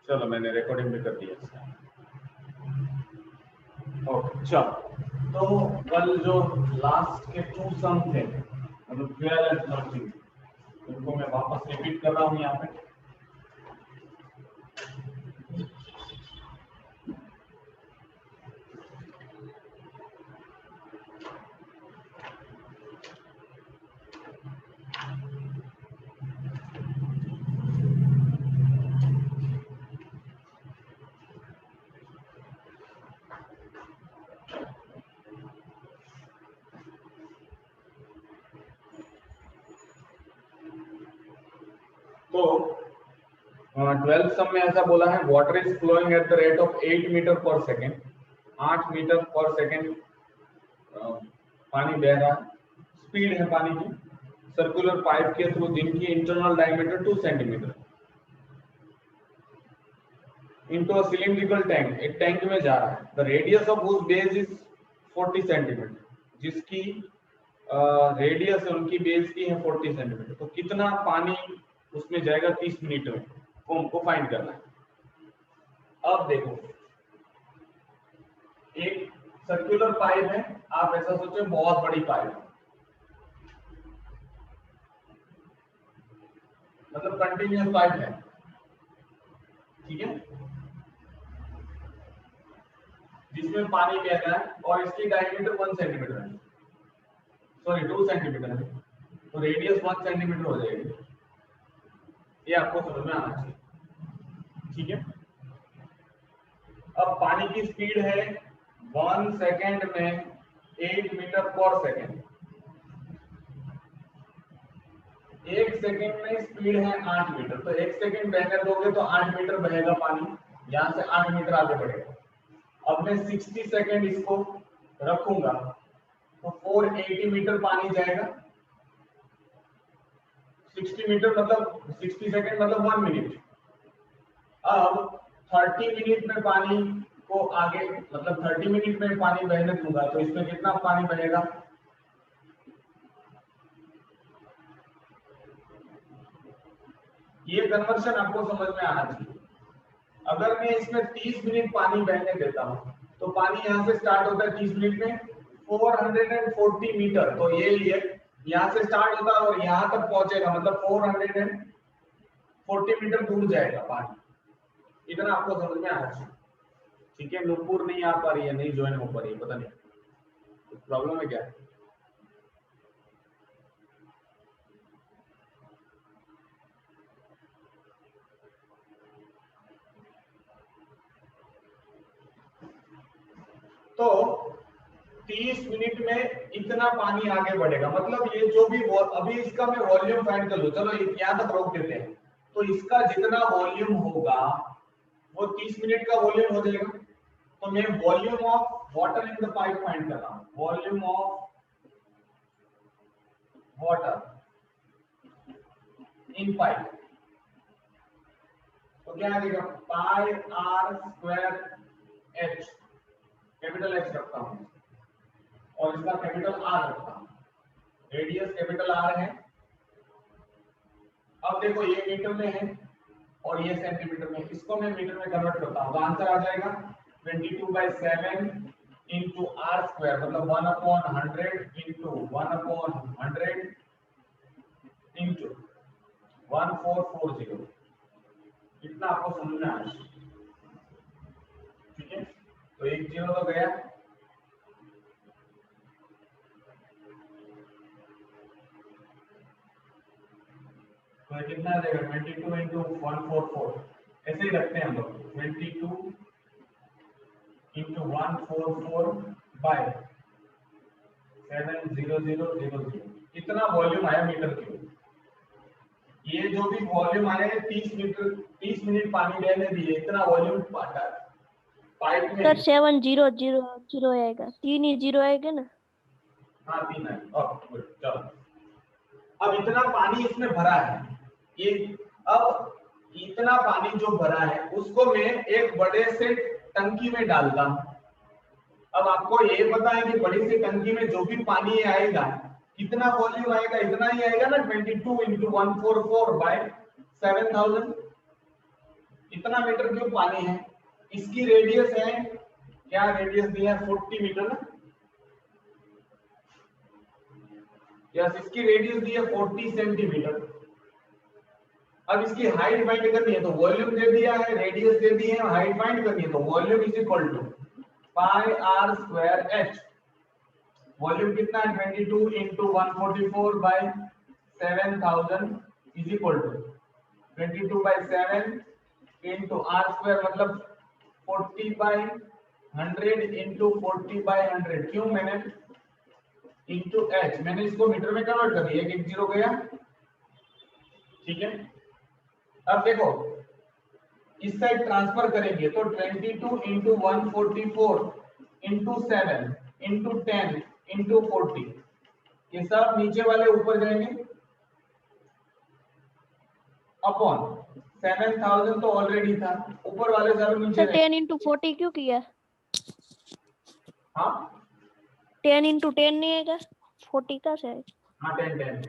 चलो मैंने रिकॉर्डिंग भी कर दिया। ओके चलो, तो कल जो लास्ट के 2 सम थे मतलब 12 एंड 13, उनको मैं वापस रिपीट कर रहा हूँ यहाँ पे। तो 12 सम में ऐसा बोला है, water is flowing at the rate of 8 metre per second. 8 metre per second पानी बह रहा है, स्पीड है पानी की, सर्कुलर पाइप के थ्रू, जिनकी internal diameter 2 centimetre, into a cylindrical tank, एक टैंक में जा रहा है। The radius of whose base is 40 centimetre, जिसकी रेडियस है उनकी बेस की है 40 सेंटीमीटर। तो कितना पानी उसमें जाएगा 30 मिनट में, वो हमको फाइंड करना है। अब देखो, एक सर्कुलर पाइप है, आप ऐसा सोचो बहुत बड़ी पाइप है, मतलब कंटिन्यूअस पाइप है, ठीक है, जिसमें पानी बह रहा है और इसकी डायमीटर 1 सेंटीमीटर है, सॉरी 2 सेंटीमीटर है, तो रेडियस 1 सेंटीमीटर हो जाएगी। ये आपको समझ में आना चाहिए, ठीक है। अब पानी की स्पीड है 1 सेकेंड में 8 मीटर पर सेकेंड, 1 सेकेंड में स्पीड है 8 मीटर, तो 1 सेकेंड बहने दोगे तो 8 मीटर बहेगा पानी, यहां से 8 मीटर आगे बढ़ेगा। अब मैं 60 सेकेंड इसको रखूंगा तो 480 मीटर पानी जाएगा। 60 मीटर मतलब 60 सेकेंड मतलब 1 मिनट। अब 30 मिनट में पानी को आगे, मतलब 30 मिनट में पानी बहने दूंगा तो इसमें कितना पानी बहेगा? ये कन्वर्शन आपको समझ में आना चाहिए। अगर मैं इसमें 30 मिनट पानी बहने देता हूं तो पानी यहां से स्टार्ट होता है 30 मिनट में 440 मीटर, तो ये यहां से स्टार्ट होता है और यहां तक पहुंचेगा, मतलब 440 मीटर दूर जाएगा पानी। इतना आपको समझ में आना चाहिए, ठीक है। नूपुर नहीं आ पा रही है, नहीं ज्वाइन हो पा रही है, पता नहीं प्रॉब्लम है क्या। तो 30 मिनट में इतना पानी आगे बढ़ेगा, मतलब ये जो भी अभी इसका मैं वॉल्यूम फाइंड कर लूं, चलो यहां तक रोक देते हैं। तो इसका जितना वॉल्यूम होगा वो 30 मिनट का वॉल्यूम हो जाएगा। तो मैं volume of water in the pipe find कर रहा हूं, volume of water in pipe. तो क्या आएगा? Pi are square H, capital H रखता हूं और इसका कैपिटल आर रखता हूं, रेडियस कैपिटल आर है। अब देखो ये मीटर में है और ये सेंटीमीटर में, इसको मैं मीटर में कन्वर्ट करता हूं तो आंसर आ जाएगा 22/7 इंटू आर स्क्वायर, मतलब 1/100 इंटू 1/100 इंटू 1440। इतना आपको समझ में आना चाहिए, ठीक है। तो एक जीरो तो गया, तो कितना आ जाएगा? 22 इंटू 144, ऐसे ही रखते हैं हम लोग, 22 इंटू 144 बाय 70000। इतना वॉल्यूम आया मीटर क्यूब। ये जो भी वॉल्यूम आया है 30 मिनट पानी बहने दिए, इतना वॉल्यूम पाइप में। सर 7000 आएगा, 3 ही जीरो आएगा ना? हाँ 3 है। ओके चलो, अब इतना पानी इसमें भरा है, ये अब इतना पानी जो भरा है उसको मैं एक बड़े से टंकी में डालता हूं। अब आपको ये पता है कि बड़ी सी टंकी में जो भी पानी आएगा कितना वॉल्यूम आएगा? इतना ही आएगा ना, 22 इंटू 144 बाय 7000। इतना मीटर क्यूब पानी है, इसकी रेडियस है, क्या रेडियस दी है 40 मीटर ना, यस इसकी रेडियस दी है 40 सेंटीमीटर। अब इसकी हाइट फाइंड करनी है तो वॉल्यूम दे दिया है, रेडियस दे दी है, हाइट फाइंड करनी है तो volume is equal to pi are square h. Volume कितना है 22 into 144 by 7000 is equal to 22 by 7 into r square मतलब 40 बाय 100 इंटू 40 बाय 100। क्यों मैंने इंटू एच, मैंने इसको मीटर में कन्वर्ट कर दिया, एक जीरो गया, ठीक है। अब देखो इस साइड ट्रांसफर करेंगे तो 22 इंटू 144 इंटू 7 इंटू 10 इंटू 40, ये सब नीचे वाले ऊपर जाएंगे अपॉन 7000 तो ऑलरेडी था, ऊपर वाले सब नीचे 10 इंटू 40 क्यों किया? हाँ 10 इंटू 10 नहीं आएगा, 40 का से आएगा। हाँ 10 10।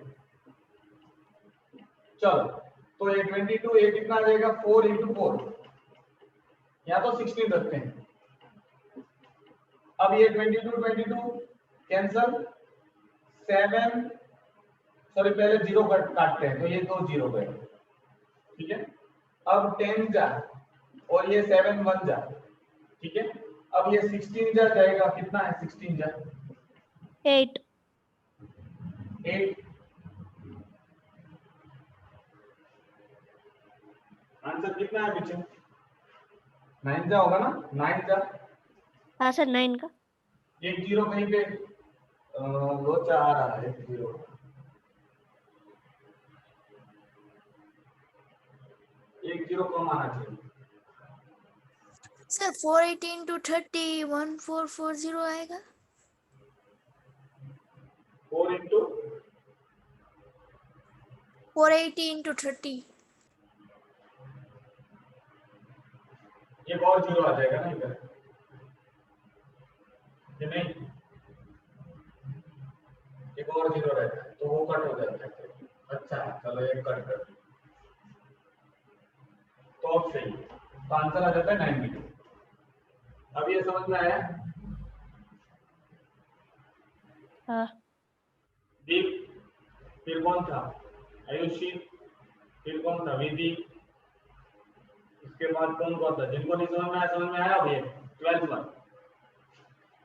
चलो तो ये 22 ये कितना आ जाएगा 4 इंटू 4, या तो 16 रखते हैं। अब ये 22 कैंसल, 7 सॉरी पहले जीरो काटते हैं तो ये 2 जीरो गए, ठीक है। अब 10 जा और ये 7 1 जा, ठीक है। अब ये 16 जा जाएगा, कितना है 16 जा 8 8। आंसर कितना है पीछे 9 जा होगा ना, 9 जा। हाँ सर 9 का। एक जीरो कहीं पे लोचा आ रहा है, एक जीरो, एक जीरो कम आना चाहिए सर 480 into 30 1440 आएगा। 4 इंटू 480 into 30 एक और जीरो आ जाएगा ना इधर, ये नहीं एक और जीरो रहता है तो वो कट हो जाता है। अच्छा चलो एक कट कर, तो अब सही, तो आंसर आ जाता है 92। अब ये समझ में आया? हाँ दीप, फिर कौन था आयुषी, फिर कौन था विधि, इसके बाद कौन था? जिनको नहीं समझ में आया अब ये 12th वन।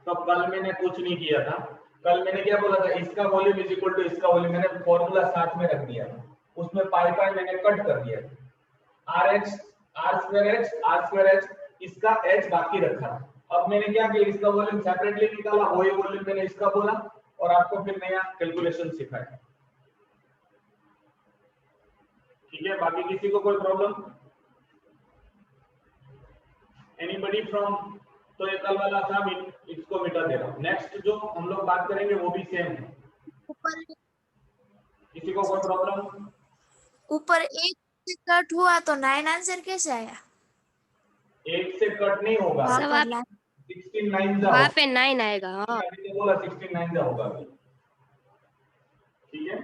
तो कल मैंने कुछ नहीं किया था, कल मैंने क्या बोला था, इसका वॉल्यूम इज इक्वल टू इसका वॉल्यूम, मैंने फॉर्मूला साथ में रख दिया था, उसमें पाई पाई मैंने कट कर दिया था, आर स्क्वायर एच, इसका एच बाकी रखा। अब मैंने क्या किया, इसका वॉल्यूम सेपरेटली निकाला, वही वॉल्यूम मैंने इसका बोला और आपको फिर नया कैलकुलेशन सिखाया, ठीक है। बाकी किसी को कोई प्रॉब्लम, एनीबॉडी फ्रॉम? तो ये कल वाला था, इसको मिटा दे रहा हूं। नेक्स्ट जो हम लोग बात करेंगे वो भी सेम है, ऊपर किसी को कोई प्रॉब्लम? ऊपर एक से कट हुआ तो 9 आंसर कैसे आया? एक से कट नहीं होगा, वहाँ पर 16 9 जा वहाँ पे 9 आएगा। हाँ अभी तो बोला 16 9 जा होगा, ठीक है।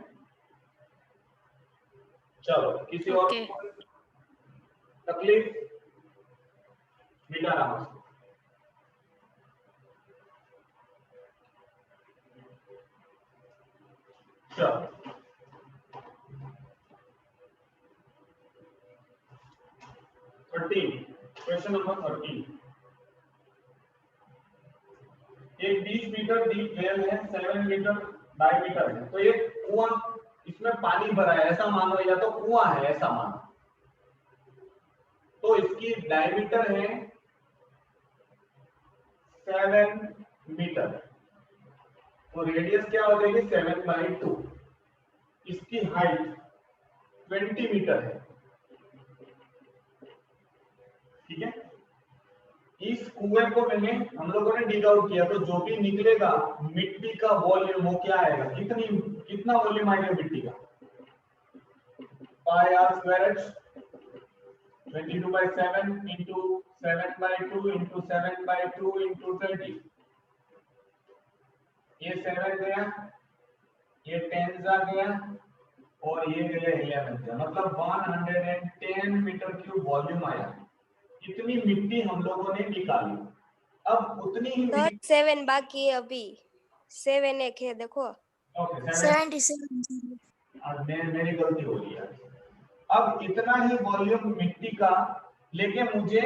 चलो किसी और ओके। को तकलीफ? मिटा रहा हूं। चलो 13, क्वेश्चन नंबर 13। एक 20 मीटर डीप वेल है, 7 मीटर डायमीटर है, तो ये कुआं, इसमें पानी भरा है ऐसा मानो, या तो कुआं है ऐसा मानो, तो इसकी डायमीटर है 7 मीटर, तो रेडियस क्या हो जाएगी 7/2, इसकी हाइट 20 मीटर है, ठीक है। इस कुएं को मैंने, हम लोगों ने डिग आउट किया, तो जो भी निकलेगा मिट्टी का वॉल्यूम वो क्या आएगा, कितना वॉल्यूम आएगा मिट्टी का, pi are square H 22/7 into 7/2 into 7/2 into 20, ये 7 गया, ये 10 जा गया और ये गया 11 गया, मतलब 110 मीटर क्यूब वॉल्यूम आया। इतनी मिट्टी हम लोगों ने निकाली। अब उतनी ही सर 7 बाकी है अभी, 7 एक है देखो। ओके 77 मेरी गलती हो गई यार। अब इतना ही वॉल्यूम मिट्टी का लेके मुझे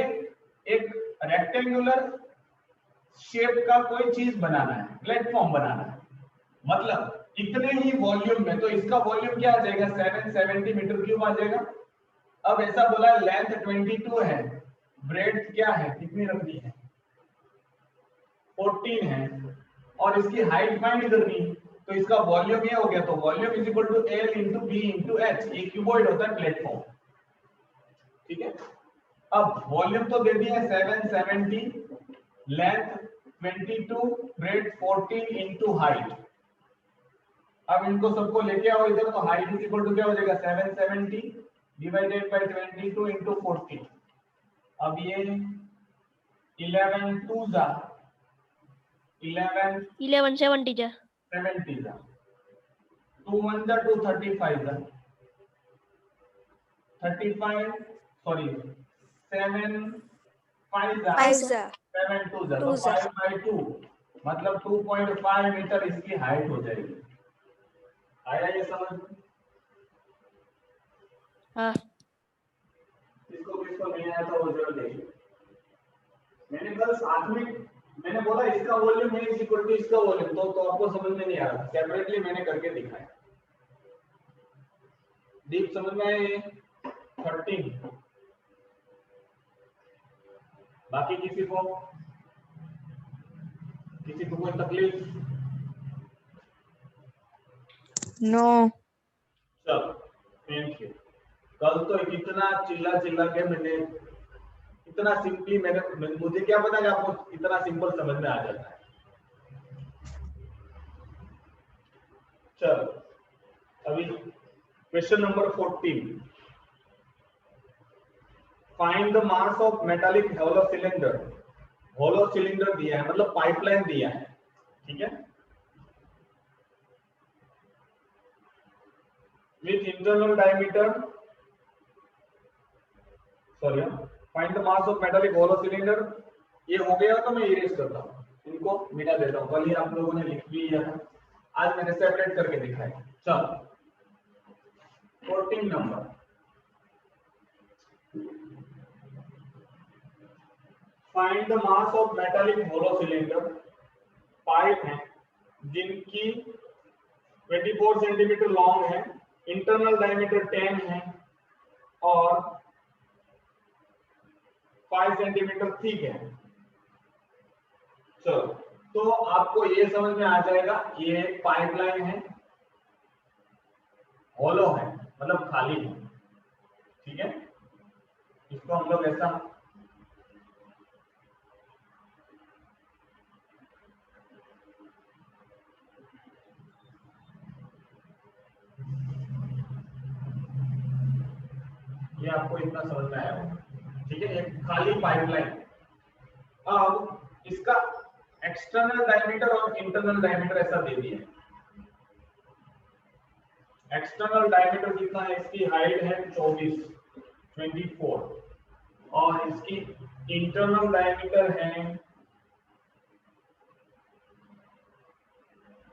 एक रेक्टेंगुलर शेप का कोई चीज बनाना है, प्लेटफॉर्म बनाना है। मतलब इतने ही वॉल्यूम में, तो इसका वॉल्यूम क्या आ जाएगा 770 मीटर क्यूब आ जाएगा। अब ऐसा बोला लेंथ 22 है, ब्रेड्थ क्या है, कितनी रखनी है 14 है, और इसकी हाइट फाइंड करनी, तो इसका वॉल्यूम ये हो गया। तो volume is equal to L into b into h. ये क्यूबॉइड होता है प्लेटफॉर्म, ठीक है। अब वॉल्यूम तो दे दिया 770, लेंथ 22, ब्रेड्थ 14 इंटू हाइट। अब इनको सबको लेके आओ इधर, तो हाइट इज इक्वल टू क्या हो जाएगा 770 डिवाइडेड बाय 22 इंटू 14। अब ये 11 2 जा 11 1170 जा 70 जा 2 1 जा 2 35 जा 35 सॉरी 7 5 जा 5 जा 7 2 जा तो 5/2 मतलब 2.5 मीटर इसकी हाइट हो जाएगी। आया ये समझ में? हाँ इसको किसको नहीं आया था वो जरूर देखिए। मैंने कल साथ में मैंने बोला इसका वॉल्यूम है इज इक्वल टू इसका वॉल्यूम, तो आपको समझ में नहीं आ रहा, सेपरेटली मैंने करके दिखाया। डीप समझ में आया ये 13। बाकी किसी को कोई तकलीफ? नो चलो थैंक यू। कल तो इतना चिल्ला के मैंने इतना सिंपली मुझे क्या पता कि आपको इतना सिंपल समझ में आ जाता है। चलो अभी question number 14, find the mass of metallic hollow cylinder. Hollow cylinder दिया है मतलब पाइपलाइन दिया है, ठीक है, with internal diameter sorry find the mass of metallic hollow cylinder. ये हो गया तो मैं इरेज करता हूँ, इनको मिटा देता हूँ। कल ही आप लोगों ने लिख लिया था, आज मैंने सेपरेट करके दिखाया। चलो 14 नंबर, find the mass of metallic hollow cylinder. Pipe है जिनकी 24 सेंटीमीटर लॉन्ग है, इंटरनल डायमीटर 10 है और 5 सेंटीमीटर थिक है। चलो तो आपको ये समझ में आ जाएगा, ये पाइपलाइन है, होलो है मतलब खाली है, ठीक है। इसको हम लोग ऐसा ये आपको इतना समझ में आया होगा, ठीक है। एक खाली पाइपलाइन। अब इसका एक्सटर्नल डायमीटर और इंटरनल डायमीटर ऐसा दे दिया। एक्सटर्नल डायमीटर कितना है, इसकी हाइट है 24 और इसकी इंटरनल डायमीटर है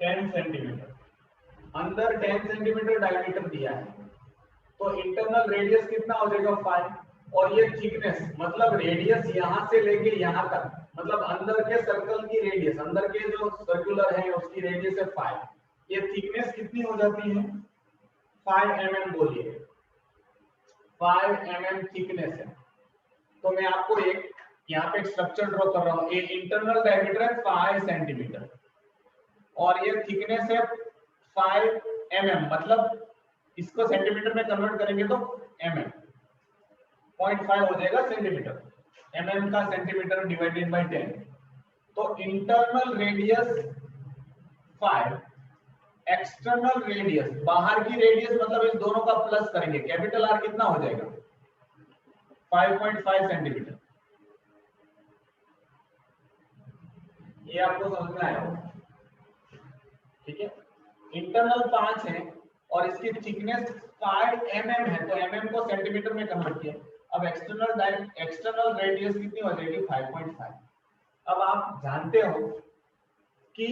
10 सेंटीमीटर। अंदर 10 सेंटीमीटर डायमीटर दिया है, तो इंटरनल रेडियस कितना हो जाएगा 5, और ये थिकनेस मतलब रेडियस यहां से लेके यहां तक, मतलब अंदर के सर्कल की रेडियस, अंदर के जो सर्कुलर है उसकी रेडियस है 5। ये थिकनेस कितनी हो जाती है 5 mm बोलिए, 5 mm थिकनेस है। तो मैं आपको एक यहाँ पे स्ट्रक्चर ड्रॉ कर रहा हूँ। ये इंटरनल डायमीटर है 5 सेंटीमीटर और ये थिकनेस है 5 mm, मतलब इसको सेंटीमीटर में कन्वर्ट करेंगे तो mm 0.5 हो जाएगा सेंटीमीटर, mm का सेंटीमीटर डिवाइडेड बाय 10। तो इंटरनल रेडियस 5, एक्सटर्नल रेडियस बाहर की रेडियस मतलब इस दोनों का प्लस करेंगे, कैपिटल R कितना हो जाएगा 5.5 सेंटीमीटर। ये आपको समझ में आया होगा, ठीक है। इंटरनल 5 है और इसकी थिकनेस 5 mm है, तो mm को सेंटीमीटर में कन्वर्ट किया अब एक्सटर्नल रेडियस कितनी हो जाएगी 5.5। अब आप जानते हो कि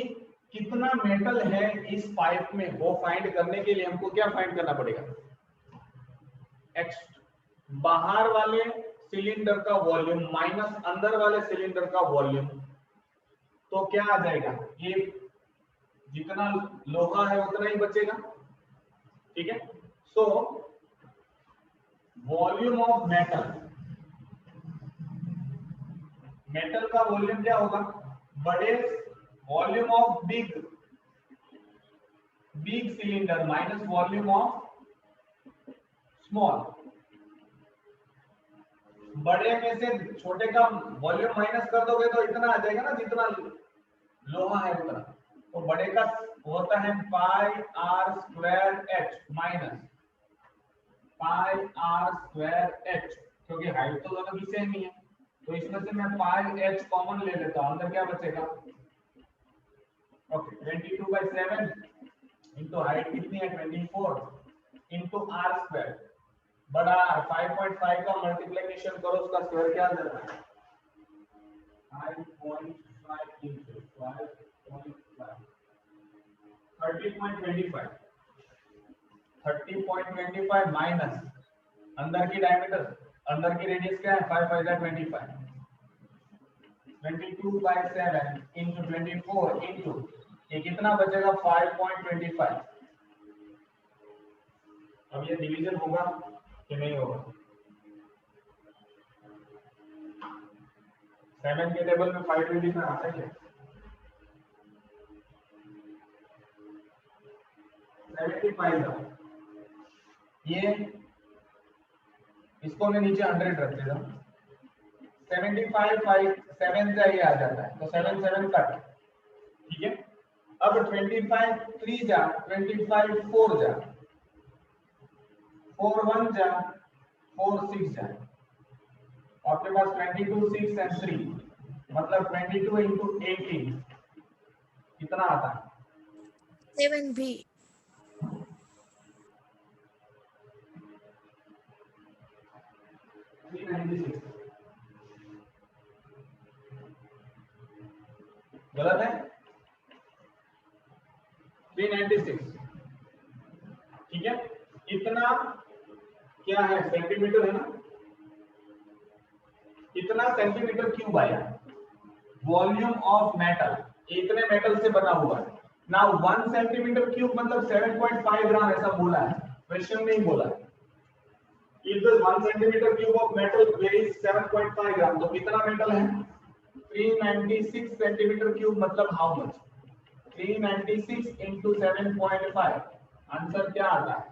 कितना मेटल है इस पाइप में, वो फाइंड करने के लिए हमको क्या फाइंड करना पड़ेगा, बाहर वाले सिलेंडर का वॉल्यूम माइनस अंदर वाले सिलेंडर का वॉल्यूम, तो क्या आ जाएगा, ये जितना लोहा है उतना ही बचेगा, ठीक है। सो वॉल्यूम ऑफ मेटल का वॉल्यूम क्या होगा, बड़े volume of big cylinder minus volume of small, बड़े में से छोटे का वॉल्यूम माइनस कर दोगे तो इतना आ जाएगा ना, जितना लोहा है उतना। तो बड़े का होता है pi are square H minus pi are square H, क्योंकि हाइट तो दोनों की सेम ही है, तो इसमें से मैं पाई एच कॉमन ले लेता हूं, अंदर क्या बचेगा, ओके 22/7 इंटू हाइट कितनी है 24 इंटू आर स्क्वायर, बड़ा आर 5.5 का मल्टीप्लिकेशन करो, उसका स्क्वायर क्या आ जाता है 5.5 इंटू 5.5 30.25 माइनस अंदर की डायमीटर, अंदर की रेडियस क्या है 5 5 25 22/7 इंटू 24 इंटू ये कितना बचेगा 5.25। अब ये डिवीजन होगा कि नहीं होगा, 7 के टेबल में 5 डिवीजन आता है, 75 ये इसको मैं नीचे 100 रख देता हूँ, 75 5 7 से ये आ जाता है, तो 7 7 कट, ठीक है। अब 25 3 जा 25 4 जा 4 1 जा 4 6 जा, आपके पास 22 6 एंड 3 मतलब 22 इंटू 18 कितना आता है 7 भी 396, गलत है 396, ठीक है। इतना क्या है सेंटीमीटर है ना, इतना सेंटीमीटर क्यूब आया वॉल्यूम ऑफ मेटल, इतने मेटल से बना हुआ है ना। 1 सेंटीमीटर क्यूब मतलब 7.5 ग्राम ऐसा बोला है, क्वेश्चन में ही बोला है। If the 1 centimeter cube of metal weighs 7.5 ग्राम, तो कितना मेटल है 396 सेंटीमीटर क्यूब, मतलब हाउ मच 396 इंटू 7.5, आंसर क्या आता है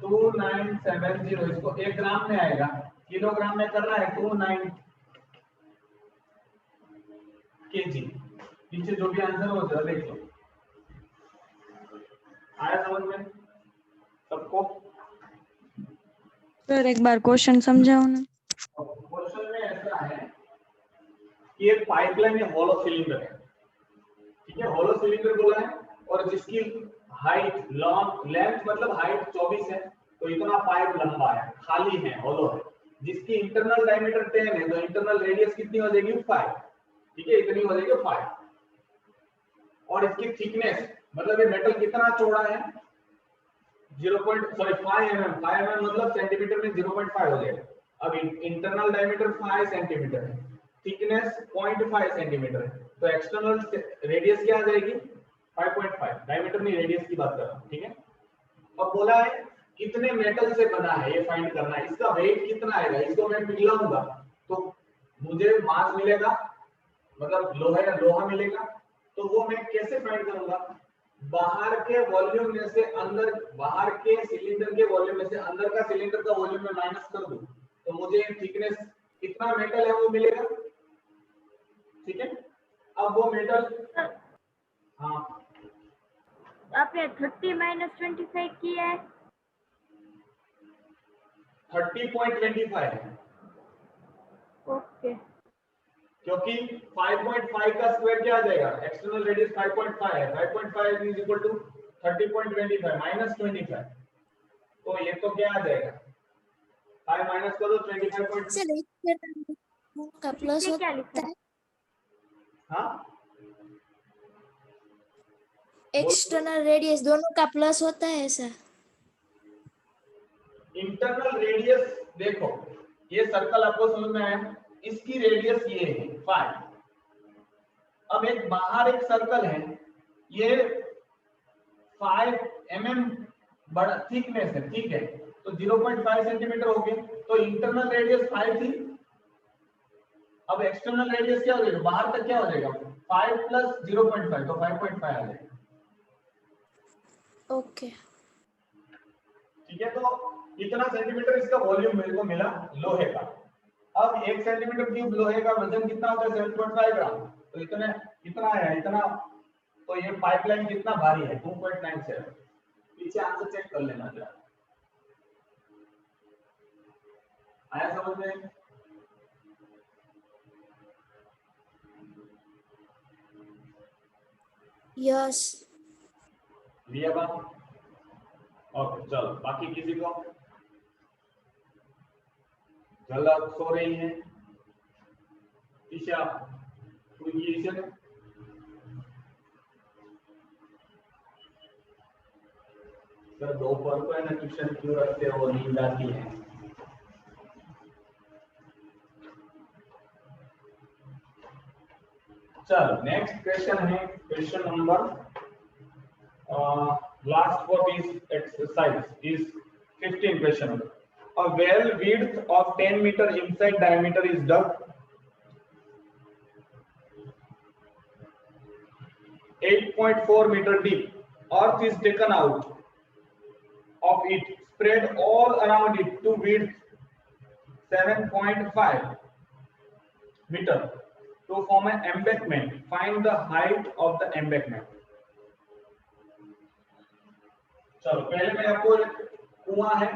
2970। इसको 1 ग्राम में आएगा, किलोग्राम में करना है 29 kg। पीछे जो भी आंसर हो जरा देख लो, आया समझ में सबको। सर एक बार क्वेश्चन समझाओ ना। क्वेश्चन में ऐसा है कि एक पाइपलाइन में हॉलो सिलेंडर है, ठीक है, हॉलो सिलेंडर बोला है, और जिसकी हाइट लॉन्ग लेंथ मतलब हाइट 24 है, तो इतना पाइप लंबा है, खाली है, हॉलो है, जिसकी इंटरनल डायमीटर 10 है, तो इंटरनल रेडियस कितनी हो जाएगी 5, ठीक है, इतनी हो जाएगी 5। और इसकी थिकनेस मतलब ये मेटल कितना चौड़ा है 5 mm, 5 mm मतलब सेंटीमीटर में 0.5 हो जाएगा। अब इंटरनल डायमीटर 5 सेंटीमीटर है, थिकनेस 0.5 सेंटीमीटर है, तो एक्सटर्नल रेडियस क्या आ जाएगी 5.5, डायमीटर नहीं रेडियस की बात कर रहा हूं, ठीक है। अब बोला है कितने मेटल से बना है ये फाइंड करना है, इसका वेट कितना आएगा, इसको मैं पिघलाऊंगा तो मुझे मास मिलेगा, मतलब लोहा मिलेगा, तो वो मैं कैसे फाइंड करूंगा, बाहर के वॉल्यूम में से अंदर, बाहर के सिलेंडर के वॉल्यूम में से अंदर का सिलेंडर का वॉल्यूम में माइनस कर दूं तो मुझे थिकनेस कितना मेटल है वो मिलेगा, ठीक है। अब वो मेटल, हाँ आपने 30 - 25 किया है 30.25 है, ओके क्योंकि 5.5 का स्क्वायर क्या आ जाएगा, एक्सटर्नल रेडियस 5.5 है, 5.5 इज इक्वल टू 30.25 माइनस 25, तो ये तो क्या आ जाएगा 5 माइनस करो 25. सर एक्सटर्नल का प्लस क्या होता लिखा है, हाँ एक्सटर्नल रेडियस दोनों का प्लस होता है सर। इंटरनल रेडियस देखो, ये सर्कल आपको समझ में आया, इसकी रेडियस ये है 5. अब एक बाहर एक सर्कल है, ये 5 mm बड़ा थिकनेस है, ठीक है, तो 0.5 सेंटीमीटर हो गया, तो इंटरनल रेडियस 5 थी. अब एक्सटर्नल रेडियस क्या हो जाएगा, बाहर तक क्या हो जाएगा 5 प्लस 0.5, तो 5.5 आ जाएगा. ओके ठीक है, तो इतना सेंटीमीटर इसका वॉल्यूम मेरे को मिला लोहे का. अब 1 सेंटीमीटर क्यूब लोहे का वजन कितना होता है 7.5 ग्राम, तो इतना है इतना, तो ये पाइपलाइन कितना भारी है 2.97. पीछे आंसर चेक कर लेना जरा, आया समझ में? यस लिया बात? ओके चलो, बाकी किसी को? झलक सो रही है, ईशा कोई ईशा ने? सर दोपहर को है ना ट्यूशन क्यों रखते हो, नींद आती है. चलो नेक्स्ट क्वेश्चन है, question number last for this exercise is 15 question. A well width of 10 meter inside diameter is dug 8.4 meter deep. Earth is taken out of it, spread all around it to width 7.5 meter to form an embankment. Find the height of the embankment. चलो पहले मैं आपको एक कुआं है,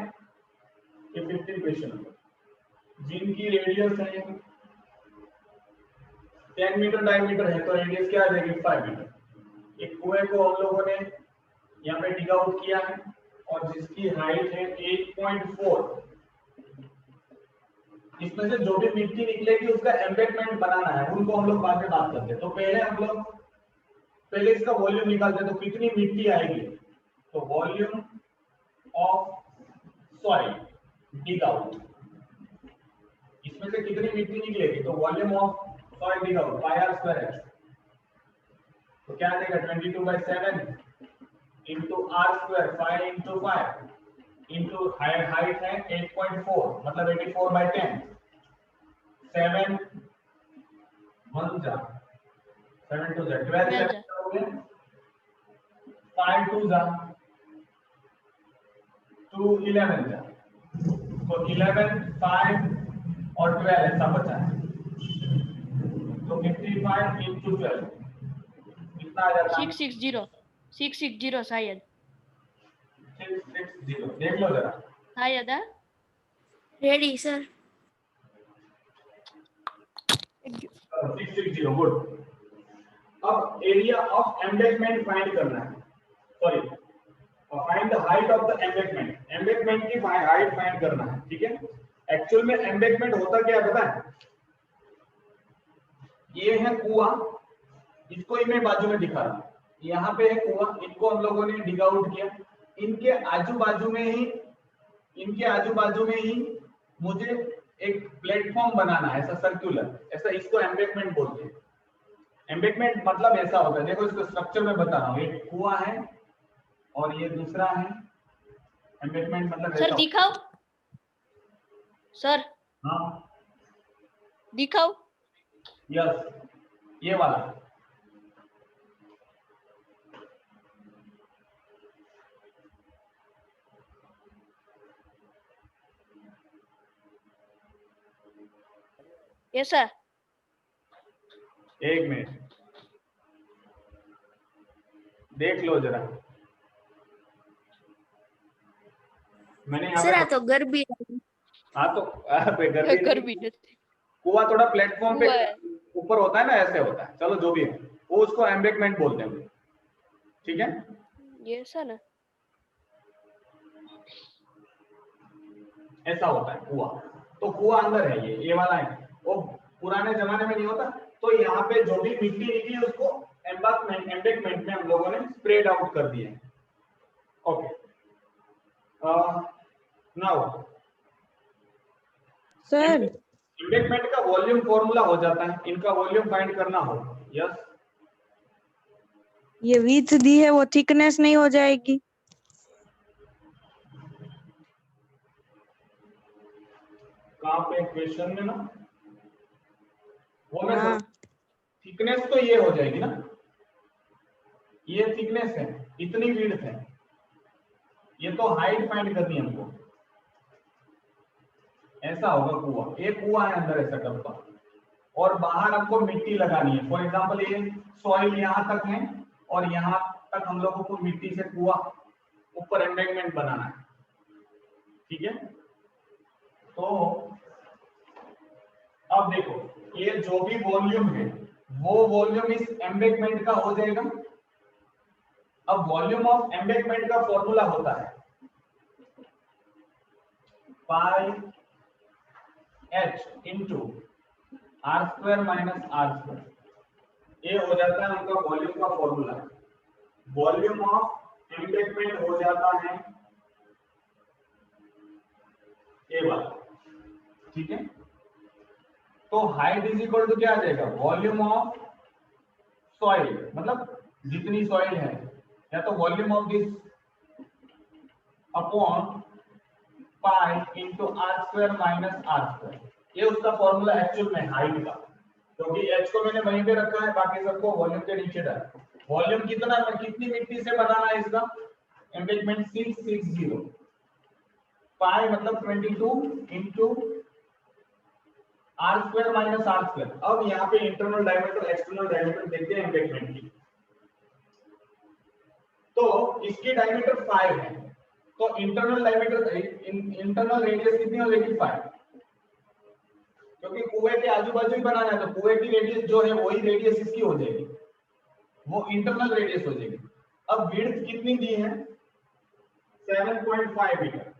ये 15 question जिनकी radius है 10 मीटर डायमीटर है, तो रेडियस क्या आ जाएगी 5 मीटर. एक कुएं को हम लोगों ने यहाँ पे डिग आउट किया है और जिसकी हाइट है 8.4. इसमें से जो भी मिट्टी निकलेगी उसका एम्बैंकमेंट बनाना है, उनको हम लोग बाद में बात करते हैं. तो पहले हम लोग पहले इसका वॉल्यूम निकालते हैं, तो कितनी मिट्टी आएगी, तो volume of soil dig out, इसमें से कितनी मिट्टी निकलेगी, तो volume of soil dig out pi are square है. तो क्या आ जाएगा 22/7 into r square 5 into 5 into height है 8.4 मतलब 84/10. 7 1 जा 7 2 जा 12 हो गया, 5 2 जा 2 11 जा, तो 11 5 और 12 ऐसा बचा है, तो 55 इंटू 12 कितना आ जाता है 660 शायद 660. देख लो जरा, शायद है. Ready sir 660 good. अब एरिया ऑफ एम्बैंकमेंट फाइंड करना है, sorry find the height of the embankment. Embankment की हाइट फाइंड करना है, ठीक है. एक्चुअल में एम्बैंकमेंट होता क्या है पता है, ये है कुआं, इसको ही मैं बाजू में दिखा रहा हूं. यहाँ पे है कुआं, इनको हम लोगों ने डिग आउट किया, इनके आजू बाजू में ही मुझे एक प्लेटफॉर्म बनाना है, ऐसा सर्कुलर, ऐसा, इसको एम्बैंकमेंट बोलते हैं. एम्बैंकमेंट मतलब ऐसा होता है, देखो इसको स्ट्रक्चर में बता रहा हूँ, एक कुआं है और ये दूसरा है. एम्बैंकमेंट मतलब सर दिखाओ सर, हाँ दिखाओ. यस ये वाला. Yes sir. एक मिनट देख लो जरा, मैंने यहाँ सर आ पे, तो गर्भी हाँ तो गर्मी कुआं थोड़ा प्लेटफॉर्म पे, ऊपर होता है ना, ऐसे होता है, चलो जो भी है, वो उसको एम्बैंकमेंट बोलते हैं, ठीक है। ये सर ऐसा होता है कुआं। तो कुआं अंदर है, ये वाला है, वो पुराने जमाने में नहीं होता, तो यहाँ पे जो भी मिट्टी निकली उसको एम्बैंकमेंट में हम लोगों ने स्प्रेड आउट कर दिया है। ओके, नाउ सर एम्बैंकमेंट का वॉल्यूम फॉर्मूला हो जाता है, इनका वॉल्यूम फाइंड करना हो। यस, ये विड्थ दी है वो थिकनेस नहीं हो जाएगी? कहाँ पे क्वेश्चन में ना, वो मैं हाँ थिकनेस तो ये हो जाएगी ना, ये थिकनेस है, इतनी विड्थ है, ये तो हाइट फाइंड करनी है हमको। ऐसा होगा कुआं, एक कुआं है अंदर ऐसा डब्बा, और बाहर हमको मिट्टी लगानी है। फॉर एग्जांपल ये सॉइल यहाँ तक है और यहाँ तक हम लोगों को मिट्टी से कुआं ऊपर एम्बैंकमेंट बनाना है, ठीक है। तो अब देखो, ये जो भी वॉल्यूम है वो वॉल्यूम इस एम्बैंकमेंट का हो जाएगा। अब वॉल्यूम ऑफ एम्बैंकमेंट का फॉर्मूला होता है pi h into r square minus r square. ये हो जाता है उनका वॉल्यूम का फॉर्मूला। वॉल्यूम ऑफ एम्बैंकमेंट हो जाता है ये वाला, ठीक है। तो हाइट इज इक्वल टू क्या आ जाएगा, वॉल्यूम ऑफ सॉइल, मतलब जितनी सॉइल है, या तो volume of this upon pi into r square minus r square. ये उसका फॉर्मूला एक्चुअल में हाइट का, क्योंकि h को मैंने वहीं पे रखा है, बाकी सबको वॉल्यूम के नीचे डाल। वॉल्यूम कितना, कितनी मिट्टी से बनाना है इसका एम्बैंकमेंट, 660, पाई मतलब 22 into r square minus r square. अब यहाँ पे इंटरनल डायमीटर एक्सटर्नल डायमीटर देखते हैं एम्बैंकमेंट की। तो इसकी डायमीटर 5 है, तो इंटरनल डायमीटर इंटरनल रेडियस कितनी हो जाएगी, 5, क्योंकि कुएं के आजू बाजू ही बनाना है, तो कुएं की रेडियस जो है वही रेडियस इसकी हो जाएगी, वो इंटरनल रेडियस हो जाएगी। अब विड्थ कितनी दी है, 7.5 मीटर,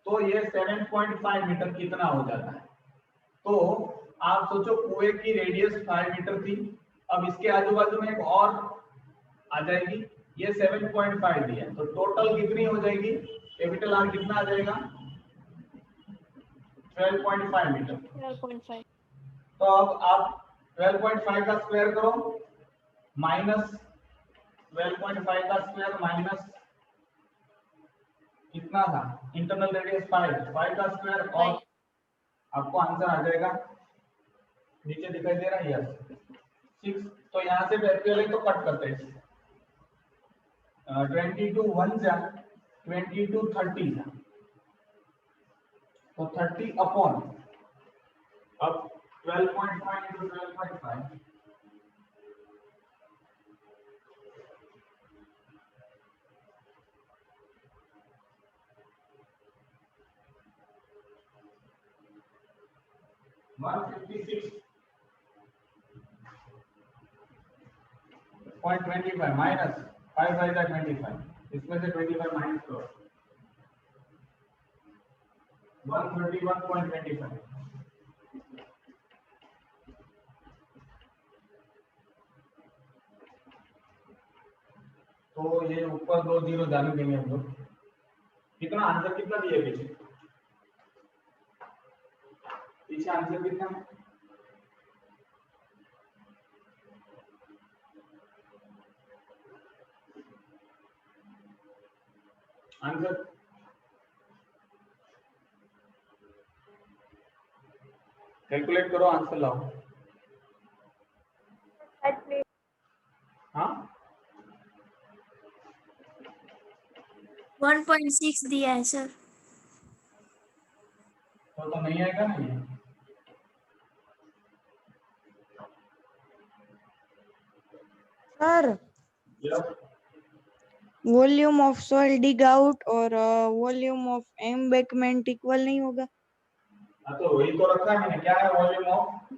तो ये 7.5 मीटर कितना हो जाता है। तो आप सोचो कुएं की रेडियस 5 मीटर थी, अब इसके आजू बाजू में एक और आ जाएगी, ये 7.5 दिया है, तो टोटल कितनी हो जाएगी, कैपिटल आर कितना आ जाएगा, 12.5 मीटर। 12.5 तो अब आप 12.5 का स्क्वायर करो, माइनस 12.5 का स्क्वायर माइनस कितना था, इंटरनल रेडियस 5 का स्क्वायर, और आपको आंसर आ जाएगा, नीचे दिखाई दे रहा है, यस 6। तो यहाँ से पहले तो कट करते हैं, 22 1 जा 22 30 जा, तो 30 अपॉन, अब 12.5 इंटू 12.5, $156.25 माइनस 5 5 25, इसमें से 25 माइनस करो, 131.25। तो ये ऊपर 2 जीरो जाने देंगे हम लोग। कितना आंसर कितना दिया पीछे, पीछे आंसर कितना है, आंसर कैलकुलेट करो, आंसर लाओ। हाँ 1.6 दिया है सर। तो नहीं आएगा ना ये, sir volume of soil dig out और वॉल्यूम ऑफ एम्बैंकमेंट इक्वल नहीं होगा? हाँ तो वही तो रखा है मैंने, क्या है volume of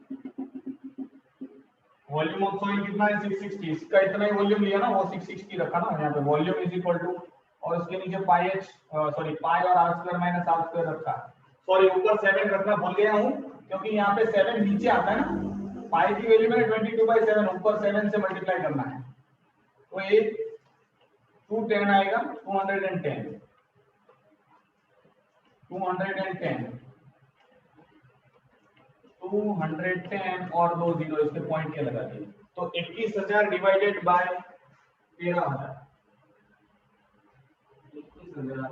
volume of soil कितना है 660, इसका इतना ही वॉल्यूम लिया ना, वो 660 रखा ना यहाँ पे, वॉल्यूम इज इक्वल टू, और इसके नीचे पाई एच सॉरी पाई और r square minus r square रखा, सॉरी ऊपर 7 रखना भूल गया हूँ, क्योंकि यहाँ पे 7 नीचे आता है ना, पाई की वैल्यू मैंने 22/7 ऊपर 7 से मल्टीप्लाई करना है, तो ये 210 आएगा, 210 और 2 जीरो इसके पॉइंट के लगा दिए, तो 21,000 डिवाइडेड बाय 13,000, 21,000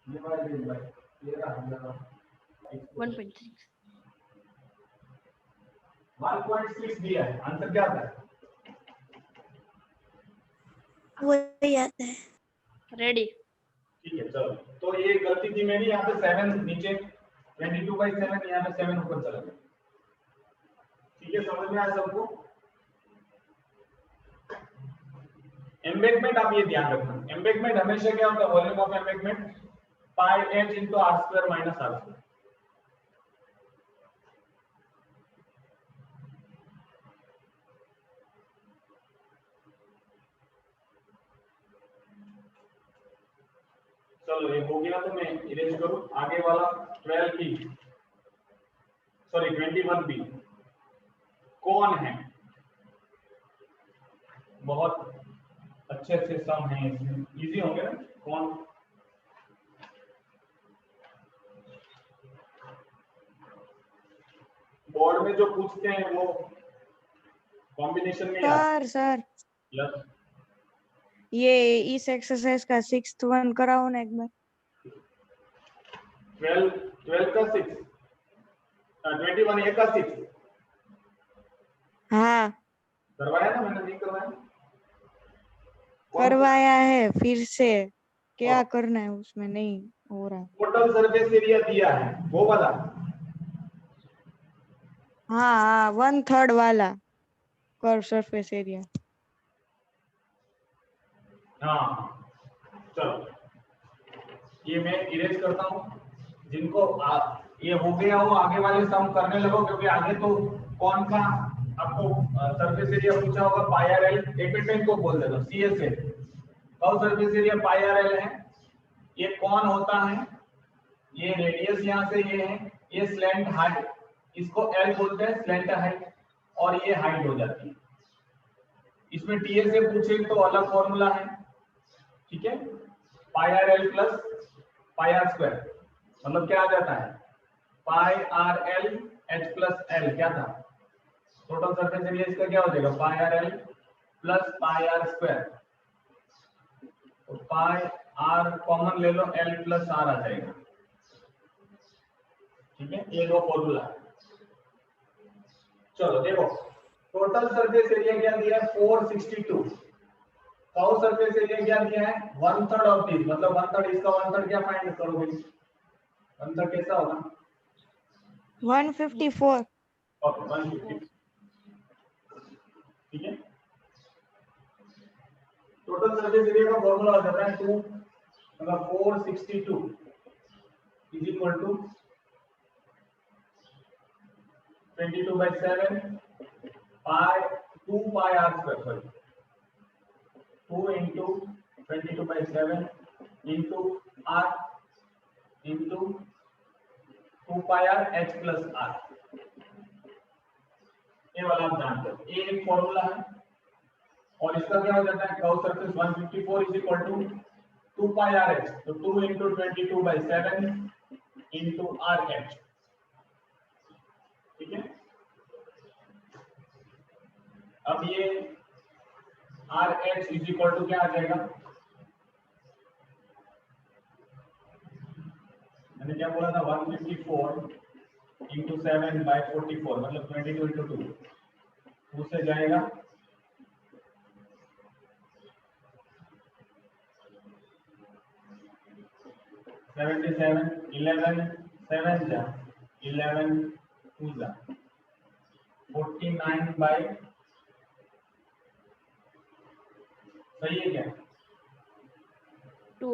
डिवाइडेड बाय 13,000 1.6 1.6 दिया है, आंसर क्या आता है? वही आता है। रेडी। ठीक है चलो, तो ये गलती थी मेरी, यहाँ पे 7 नीचे 22/7, यहाँ पे 7 ऊपर चला गया, ठीक है समझ में आया सबको? एम्बेकमेंट आप ये ध्यान रखना, एम्बेकमेंट हमेशा क्या होता है, volume of embankment pi h into r square minus r square. चलो ये हो गया, तो मैं इरेज करूं, आगे वाला 12 की सॉरी 21 बी कौन है, बहुत अच्छे अच्छे सम हैं इसमें, इजी होंगे ना, कौन बोर्ड में जो पूछते हैं वो कॉम्बिनेशन में सर यस ये इस एक्सरसाइज का 6th वन कराओ ना एक बार। 12 का 6 21 ए का 6 हाँ करवाया ना मैंने, नहीं करवाया? करवाया है, फिर से क्या करना है उसमें, नहीं हो रहा। टोटल सरफेस एरिया दिया है वो वाला, हाँ 1/3 वाला कर्व सरफेस एरिया। हाँ चलो ये मैं इरेज करता हूँ, जिनको ये हो गया हो आगे वाले सम करने लगो, क्योंकि आगे तो कौन का आपको सरफेस एरिया पूछा होगा, पाई आर एल, एक को बोल देता हूँ C S A, curve surface area pi are l है, ये कौन होता है, ये रेडियस यहाँ से ये है, ये स्लैंट हाइट, इसको एल बोलते हैं स्लैंट हाइट, और ये हाइट हो जाती है, इसमें टीएस से पूछे तो अलग फॉर्मूला है, ठीक है, pi are L plus pi are square, मतलब क्या आ जाता है, pi are L H plus L, क्या था टोटल सरफेस एरिया, इसका क्या हो जाएगा pi are L plus pi are square, तो पाई आर कॉमन ले लो, एल प्लस आर आ जाएगा, ठीक है, ये दो फॉर्मूला है। चलो देखो टोटल सरफेस एरिया क्या दिया है 462, कर्व सरफेस एरिया क्या दिया है 1/3 ऑफ दिस, मतलब 1/3, इसका 1/3 क्या फाइंड करोगे, 1/3 कैसा होगा 154। ओके 150, ठीक है, टोटल सरफेस एरिया का फॉर्मूला हो जाता है 2 मतलब 462 is equal to 22/7 pi 2 pi are square, sorry 2 into 22/7 into r into 2 pi r h plus r, ये वाला आप जानते हो, ये एक फॉर्मूला है, और इसका क्या हो जाता है curve surface 154 is equal to 2 pi r h, तो 2 into 22/7 into r h, ठीक है, अब ये r h is equal to क्या आ जाएगा, मैंने क्या बोला था 154 इंटू 7/44, मतलब 22 इंटू 2 से जाएगा 77, 11 7 जा 11 2 जा 49 सही है क्या 2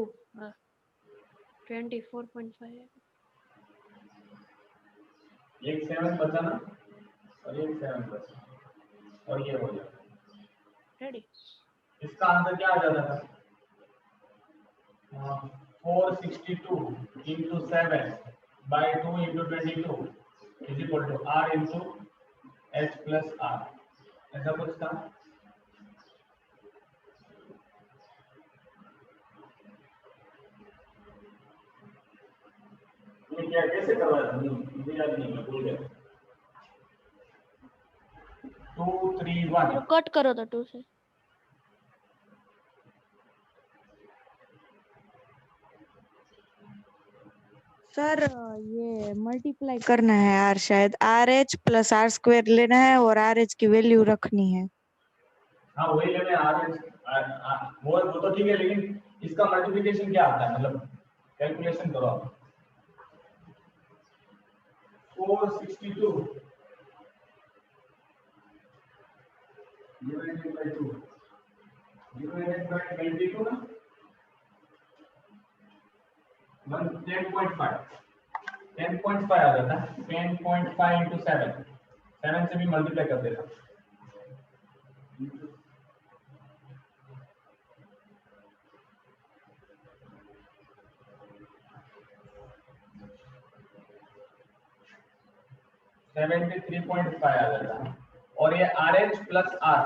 24.5 एक 7 बचा ना, और एक 7 बचा, और ये हो जाता। रेडी। इसका आंसर क्या आ जाता था? 462 into 7 by 2 into 22 is equal to R into H plus R। ऐसा कुछ था। ये क्या कैसे करवाया था? मुझे याद नहीं, मैं भूल गया। 2 3 1 कट करो तो 2 से। सर ये मल्टीप्लाई करना है आर, शायद r h plus r square लेना है और आर एच की वैल्यू रखनी है। हाँ वही लेने आर एच वो तो ठीक है, लेकिन इसका मल्टीप्लिकेशन क्या आता है? मतलब कैलकुलेशन करो आप। 462 डिवाइडेड बाय 2 डिवाइडेड बाय 22 ना 10.5 10.5 आ जाता है। 10.5 into 7 7 से भी मल्टीप्लाई कर देता। $73.5 आ जाता है। और ये r h plus r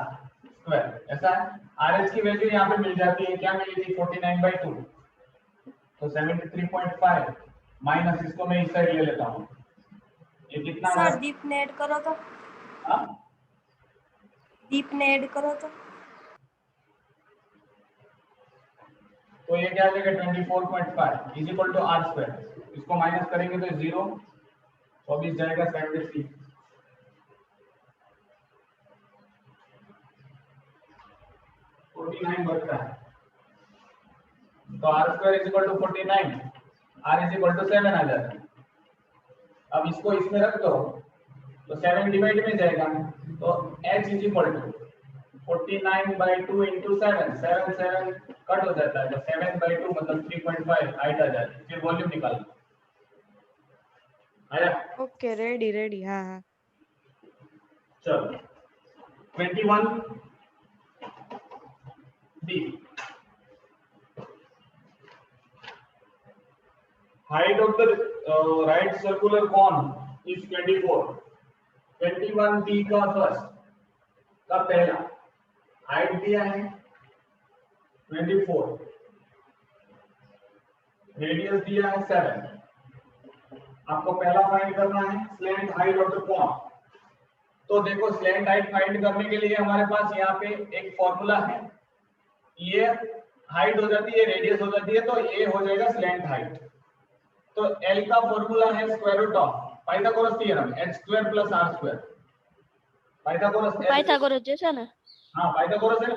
square ऐसा है। आर एच की वैल्यू यहाँ पे मिल जाती है, क्या मिली थी? 49/2। तो 73.5 माइनस इसको मैं इस साइड ले लेता हूँ। ये कितना सर है? दीप ने ऐड करो तो, हाँ दीप ने ऐड करो तो ये क्या आ जाएगा? 24.5 is equal to r square. इसको माइनस करेंगे तो 0 24 जाएगा 73। 49 बचता है। तो r square is equal to 49, r is equal to 7 आ जाता है। अब इसको इसमें रख दो तो 7 डिवाइड में जाएगा, तो h is equal to 49/2 into 7 7 7 cut हो जाता है। तो 7/2 मतलब 3.5 हाइट आ जाती है। फिर वॉल्यूम निकालो। आया? ओके रेडी रेडी, हाँ हाँ। चलो 21 B height of the right circular cone is 24। 21 B का फर्स्ट का पहला हाइट दिया है 24, रेडियस दिया है 7। आपको पहला फाइंड करना है slant height of the cone. तो देखो स्लैंट हाइट फाइंड करने के लिए हमारे पास यहाँ पे एक फॉर्मूला है। ये हाइट हो जाती है, रेडियस हो जाती है, तो ये हो जाएगा स्लैंट हाइट। तो L का फॉर्मूला है square root of Pythagoras theorem h² + r²। Pythagoras जैसा ना। हाँ पाइथागोरस है।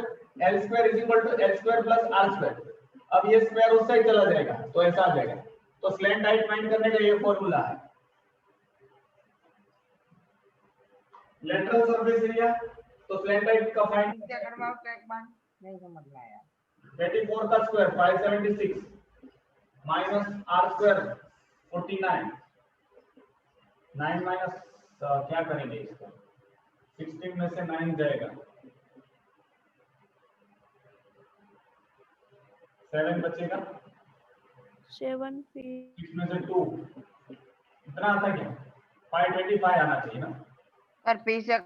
L² = h² + r²। अब ये स्क्वायर उस साइड चला जाएगा तो ऐसा आ जाएगा। तो स्लैंट हाइट फाइंड करने का ये फॉर्मूला है। लेटरल सरफेस एरिया, तो स्लैंट हाइट का फाइंड क्या करवाओ तो एक बार नहीं समझ में आया। 24 का स्क्वायर 576 माइनस r² 49 9 माइनस क्या करेंगे इसको? 16 में से 9 जाएगा, 7 बचेगा, 7 6 में से 2 इतना आता क्या? 525 आना चाहिए ना। और पीछे